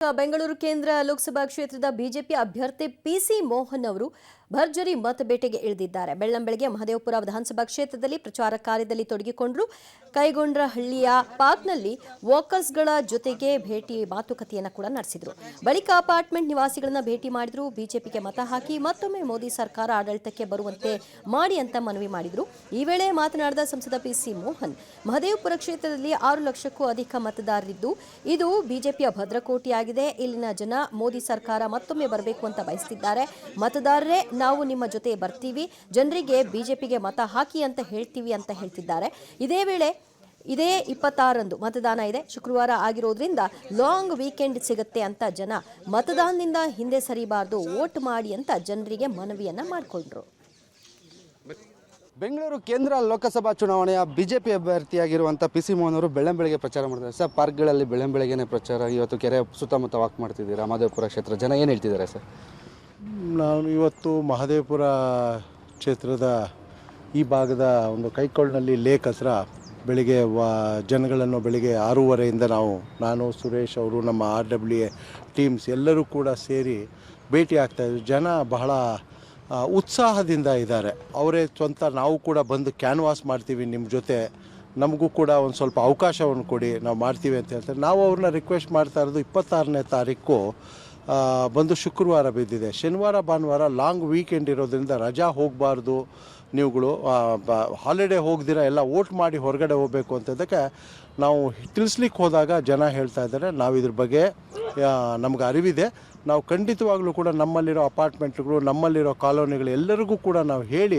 ಬೆಂಗಳೂರು ಕೇಂದ್ರ ಲೋಕಸಭಾ ಕ್ಷೇತ್ರದ ಬಿಜೆಪಿ ಅಭ್ಯರ್ಥಿ ಪಿಸಿ ಮೋಹನ್ ಅವರು ಭರ್ಜರಿ ಮತಬೇಟೆಗೆ ಇಳಿದಿದ್ದಾರೆ. ಬೆಳ್ಳಂಬೆಳಗ್ಗೆ ಮಹದೇವಪುರ ವಿಧಾನಸಭಾ ಕ್ಷೇತ್ರದಲ್ಲಿ ಪ್ರಚಾರ ಕಾರ್ಯದಲ್ಲಿ ತೊಡಗಿಕೊಂಡರು. ಕೈಗೊಂಡ್ರಹಳ್ಳಿಯ ಪಾರ್ಕ್ನಲ್ಲಿ ವಾಕರ್ಸ್ಗಳ ಜೊತೆಗೆ ಭೇಟಿ ಮಾತುಕತೆಯನ್ನು ಕೂಡ ನಡೆಸಿದರು. ಬಳಿಕ ಅಪಾರ್ಟ್ಮೆಂಟ್ ನಿವಾಸಿಗಳನ್ನ ಭೇಟಿ ಮಾಡಿದ್ರು. ಬಿಜೆಪಿಗೆ ಮತ ಹಾಕಿ ಮತ್ತೊಮ್ಮೆ ಮೋದಿ ಸರ್ಕಾರ ಆಡಳಿತಕ್ಕೆ ಬರುವಂತೆ ಮಾಡಿ ಅಂತ ಮನವಿ ಮಾಡಿದ್ರು. ಈ ವೇಳೆ ಮಾತನಾಡಿದ ಸಂಸದ ಪಿಸಿ ಮೋಹನ್, ಮಹದೇವಪುರ ಕ್ಷೇತ್ರದಲ್ಲಿ 6 ಲಕ್ಷಕ್ಕೂ ಅಧಿಕ ಮತದಾರರಿದ್ದು ಇದು ಬಿಜೆಪಿಯ ಭದ್ರಕೋಟೆಯಾಗಿದೆ. ಇಲ್ಲಿನ ಜನ ಮೋದಿ ಸರ್ಕಾರ ಮತ್ತೊಮ್ಮೆ ಬರಬೇಕು ಅಂತ ಬಯಸುತ್ತಿದ್ದಾರೆ. ಮತದಾರರೇ, ನಾವು ನಿಮ್ಮ ಜೊತೆ ಬರ್ತೀವಿ, ಜನರಿಗೆ ಬಿಜೆಪಿಗೆ ಮತ ಹಾಕಿ ಅಂತ ಹೇಳ್ತೀವಿ ಅಂತ ಹೇಳ್ತಿದ್ದಾರೆ. ಇದೇ 26ರಂದು ಮತದಾನ ಇದೆ. ಶುಕ್ರವಾರ ಆಗಿರೋದ್ರಿಂದ ಲಾಂಗ್ ವೀಕೆಂಡ್ ಸಿಗುತ್ತೆ ಅಂತ ಜನ ಮತದಾನದಿಂದ ಹಿಂದೆ ಸರಿಬಾರದು, ವೋಟ್ ಮಾಡಿ ಅಂತ ಜನರಿಗೆ ಮನವಿಯನ್ನ ಮಾಡಿಕೊಂಡ್ರು. ಬೆಂಗಳೂರು ಕೇಂದ್ರ ಲೋಕಸಭಾ ಚುನಾವಣೆಯ ಬಿಜೆಪಿ ಅಭ್ಯರ್ಥಿಯಾಗಿರುವಂಥ ಪಿಸಿ ಮೋಹನ್ ಅವರು ಬೆಳ್ಳಂಬೆಳಗ್ಗೆ ಪ್ರಚಾರ ಮಾಡ್ತಾರೆ. ಸರ್, ಪಾರ್ಕ್ಗಳಲ್ಲಿ ಬೆಳ್ಳಂಬೆಳಗ್ಗೆನೇ ಪ್ರಚಾರ, ಇವತ್ತು ಕೆರೆ ಸುತ್ತಮುತ್ತ ವಾಕ್ ಮಾಡ್ತಿದ್ದೀರಾ ಮಹದೇವಪುರ ಕ್ಷೇತ್ರ, ಜನ ಏನು ಹೇಳ್ತಿದ್ದಾರೆ ಸರ್? ನಾನು ಇವತ್ತು ಮಹದೇವಪುರ ಕ್ಷೇತ್ರದ ಈ ಭಾಗದ ಒಂದು ಕೈಕೊಳ್ನಲ್ಲಿ ಲೇಕ್ ಹತ್ರ ಬೆಳಿಗ್ಗೆ ಜನಗಳನ್ನು ಬೆಳಿಗ್ಗೆ 6:30ಯಿಂದ ನಾನು ಸುರೇಶ್ ಅವರು, ನಮ್ಮ RWA ಟೀಮ್ಸ್ ಎಲ್ಲರೂ ಕೂಡ ಸೇರಿ ಭೇಟಿ ಆಗ್ತಾಯಿದ್ರು. ಜನ ಬಹಳ ಉತ್ಸಾಹದಿಂದ ಇದ್ದಾರೆ. ಅವರೇ ಸ್ವಂತ ನಾವು ಕೂಡ ಬಂದು ಕ್ಯಾನ್ವಾಸ್ ಮಾಡ್ತೀವಿ ನಿಮ್ಮ ಜೊತೆ, ನಮಗೂ ಕೂಡ ಒಂದು ಸ್ವಲ್ಪ ಅವಕಾಶವನ್ನು ಕೊಡಿ, ನಾವು ಮಾಡ್ತೀವಿ ಅಂತ ಹೇಳ್ತಾರೆ. ನಾವು ಅವ್ರನ್ನ ರಿಕ್ವೆಸ್ಟ್ ಮಾಡ್ತಾ ಇರೋದು 26ನೇ ತಾರೀಕು ಬಂದು ಶುಕ್ರವಾರ ಬಿದ್ದಿದೆ. ಶನಿವಾರ ಭಾನುವಾರ ಲಾಂಗ್ ವೀಕೆಂಡ್ ಇರೋದ್ರಿಂದ ರಜಾ ಹೋಗಬಾರ್ದು, ನೀವುಗಳು ಹಾಲಿಡೇ ಹೋಗ್ದಿರ ಎಲ್ಲ ವೋಟ್ ಮಾಡಿ ಹೊರಗಡೆ ಹೋಗಬೇಕು ಅಂತದಕ್ಕೆ ನಾವು ತಿಳಿಸ್ಲಿಕ್ಕೆ ಹೋದಾಗ ಜನ ಹೇಳ್ತಾ ಇದ್ದಾರೆ, ನಾವು ಇದ್ರ ಬಗ್ಗೆ ನಮ್ಗೆ ಅರಿವಿದೆ, ನಾವು ಖಂಡಿತವಾಗ್ಲೂ ಕೂಡ ನಮ್ಮಲ್ಲಿರೋ ಅಪಾರ್ಟ್ಮೆಂಟ್ಗಳು, ನಮ್ಮಲ್ಲಿರೋ ಕಾಲೋನಿಗಳು ಎಲ್ಲರಿಗೂ ಕೂಡ ನಾವು ಹೇಳಿ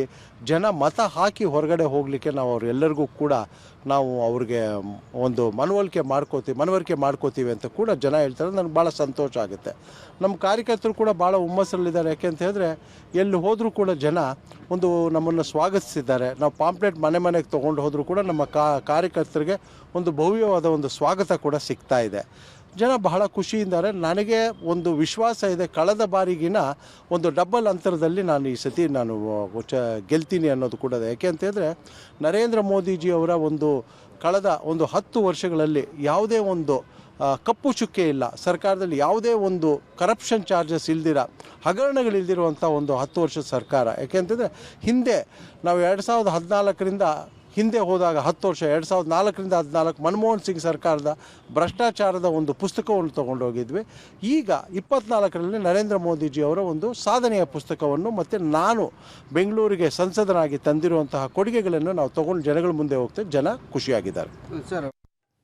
ಜನ ಮತ ಹಾಕಿ ಹೊರಗಡೆ ಹೋಗಲಿಕ್ಕೆ ನಾವು ಅವರೆಲ್ಲರಿಗೂ ಕೂಡ ನಾವು ಅವ್ರಿಗೆ ಒಂದು ಮನವರಿಕೆ ಮಾಡ್ಕೋತೀವಿ ಅಂತ ಕೂಡ ಜನ ಹೇಳ್ತಾರೆ. ನನಗೆ ಭಾಳ ಸಂತೋಷ ಆಗುತ್ತೆ. ನಮ್ಮ ಕಾರ್ಯಕರ್ತರು ಕೂಡ ಭಾಳ ಹುಮ್ಮಸ್ಸಲ್ಲಿದ್ದಾರೆ. ಯಾಕೆ ಅಂತ ಹೇಳಿದ್ರೆ ಎಲ್ಲಿ ಹೋದರೂ ಕೂಡ ಜನ ನಮ್ಮನ್ನು ಸ್ವಾಗತಿಸಿದ್ದಾರೆ. ನಾವು ಪಾಂಪ್ಲೆಟ್ ಮನೆಗೆ ತೊಗೊಂಡು ಹೋದರೂ ಕೂಡ ನಮ್ಮ ಕಾರ್ಯಕರ್ತರಿಗೆ ಒಂದು ಭವ್ಯವಾದ ಒಂದು ಸ್ವಾಗತ ಕೂಡ ಸಿಗ್ತಾ ಇದೆ. ಜನ ಬಹಳ ಖುಷಿಯಿಂದಾರೆ. ನನಗೆ ಒಂದು ವಿಶ್ವಾಸ ಇದೆ, ಕಳೆದ ಬಾರಿಗಿನ ಒಂದು ಡಬಲ್ ಅಂತರದಲ್ಲಿ ನಾನು ಈ ಸತಿ ಗೆಲ್ತೀನಿ ಅನ್ನೋದು ಕೂಡ ಇದೆ. ಯಾಕೆ ಅಂತಂದರೆ ನರೇಂದ್ರ ಮೋದಿಜಿಯವರ ಕಳೆದ 10 ವರ್ಷಗಳಲ್ಲಿ ಯಾವುದೇ ಒಂದು ಕಪ್ಪು ಚುಕ್ಕೆ ಇಲ್ಲ, ಸರ್ಕಾರದಲ್ಲಿ ಯಾವುದೇ ಒಂದು ಕರಪ್ಷನ್ ಚಾರ್ಜಸ್ ಇಲ್ದಿರ, ಹಗರಣಗಳಿಲ್ದಿರುವಂಥ 10 ವರ್ಷದ ಸರ್ಕಾರ. ಯಾಕೆ ಅಂತಂದರೆ ಹಿಂದೆ ನಾವು 2014ರಿಂದ ಹಿಂದೆ ಹೋದಾಗ 10 ವರ್ಷ 2004ರಿಂದ 2014 ಮನಮೋಹನ್ ಸಿಂಗ್ ಸರ್ಕಾರದ ಭ್ರಷ್ಟಾಚಾರದ ಪುಸ್ತಕವನ್ನು ತೊಗೊಂಡೋಗಿದ್ವಿ. ಈಗ 24ರಲ್ಲಿ ನರೇಂದ್ರ ಮೋದಿಜಿಯವರ ಸಾಧನೆಯ ಪುಸ್ತಕವನ್ನು ಮತ್ತು ನಾನು ಬೆಂಗಳೂರಿಗೆ ಸಂಸದನಾಗಿ ತಂದಿರುವಂತಹ ಕೊಡುಗೆಗಳನ್ನು ನಾವು ತೊಗೊಂಡು ಜನಗಳ ಮುಂದೆ ಹೋಗ್ತೇವೆ. ಜನ ಖುಷಿಯಾಗಿದ್ದಾರೆ ಸರ್.